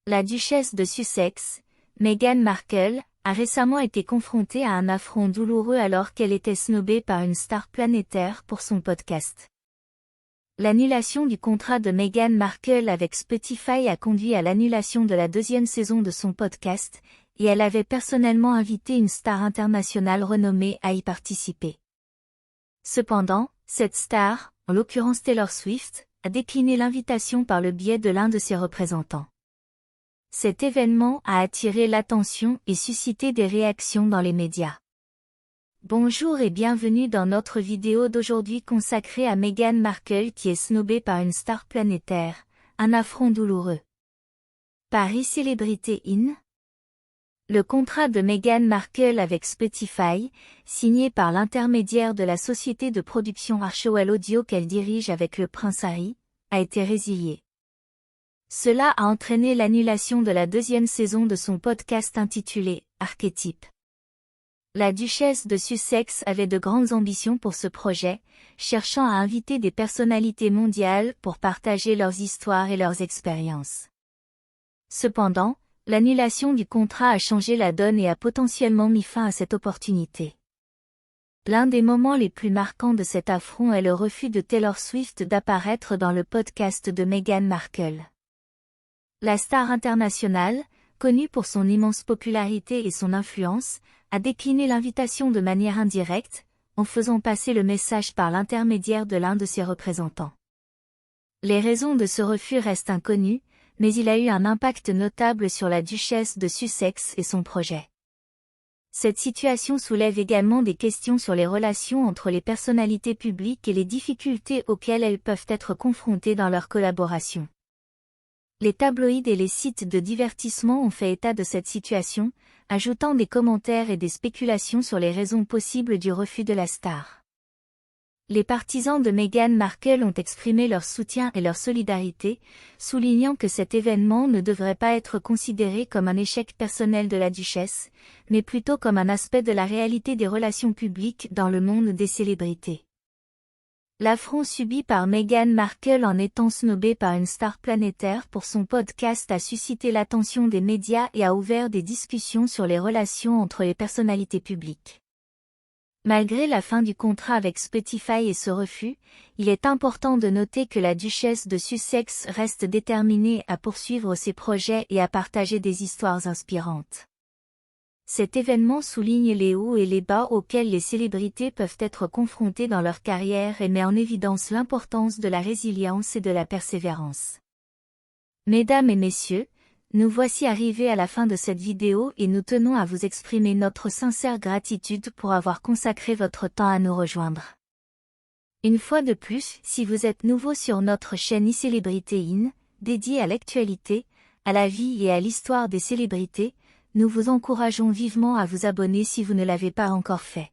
La duchesse de Sussex, Meghan Markle, a récemment été confrontée à un affront douloureux alors qu'elle était snobée par une star planétaire pour son podcast. L'annulation du contrat de Meghan Markle avec Spotify a conduit à l'annulation de la deuxième saison de son podcast, et elle avait personnellement invité une star internationale renommée à y participer. Cependant, cette star, en l'occurrence Taylor Swift, a décliné l'invitation par le biais de l'un de ses représentants. Cet événement a attiré l'attention et suscité des réactions dans les médias. Bonjour et bienvenue dans notre vidéo d'aujourd'hui consacrée à Meghan Markle qui est snobée par une star planétaire, un affront douloureux. Paris Célébrité In. Le contrat de Meghan Markle avec Spotify, signé par l'intermédiaire de la société de production Archewell Audio qu'elle dirige avec le prince Harry, a été résilié. Cela a entraîné l'annulation de la deuxième saison de son podcast intitulé « Archétype ». La duchesse de Sussex avait de grandes ambitions pour ce projet, cherchant à inviter des personnalités mondiales pour partager leurs histoires et leurs expériences. Cependant, l'annulation du contrat a changé la donne et a potentiellement mis fin à cette opportunité. L'un des moments les plus marquants de cet affront est le refus de Taylor Swift d'apparaître dans le podcast de Meghan Markle. La star internationale, connue pour son immense popularité et son influence, a décliné l'invitation de manière indirecte, en faisant passer le message par l'intermédiaire de l'un de ses représentants. Les raisons de ce refus restent inconnues, mais il a eu un impact notable sur la duchesse de Sussex et son projet. Cette situation soulève également des questions sur les relations entre les personnalités publiques et les difficultés auxquelles elles peuvent être confrontées dans leur collaboration. Les tabloïds et les sites de divertissement ont fait état de cette situation, ajoutant des commentaires et des spéculations sur les raisons possibles du refus de la star. Les partisans de Meghan Markle ont exprimé leur soutien et leur solidarité, soulignant que cet événement ne devrait pas être considéré comme un échec personnel de la duchesse, mais plutôt comme un aspect de la réalité des relations publiques dans le monde des célébrités. L'affront subi par Meghan Markle en étant snobée par une star planétaire pour son podcast a suscité l'attention des médias et a ouvert des discussions sur les relations entre les personnalités publiques. Malgré la fin du contrat avec Spotify et ce refus, il est important de noter que la duchesse de Sussex reste déterminée à poursuivre ses projets et à partager des histoires inspirantes. Cet événement souligne les hauts et les bas auxquels les célébrités peuvent être confrontées dans leur carrière et met en évidence l'importance de la résilience et de la persévérance. Mesdames et messieurs, nous voici arrivés à la fin de cette vidéo et nous tenons à vous exprimer notre sincère gratitude pour avoir consacré votre temps à nous rejoindre. Une fois de plus, si vous êtes nouveau sur notre chaîne iCélébrité In, dédiée à l'actualité, à la vie et à l'histoire des célébrités, nous vous encourageons vivement à vous abonner si vous ne l'avez pas encore fait.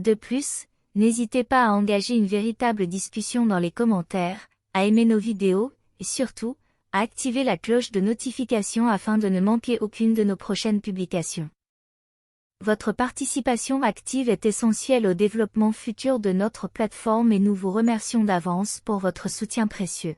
De plus, n'hésitez pas à engager une véritable discussion dans les commentaires, à aimer nos vidéos, et surtout, à activer la cloche de notification afin de ne manquer aucune de nos prochaines publications. Votre participation active est essentielle au développement futur de notre plateforme et nous vous remercions d'avance pour votre soutien précieux.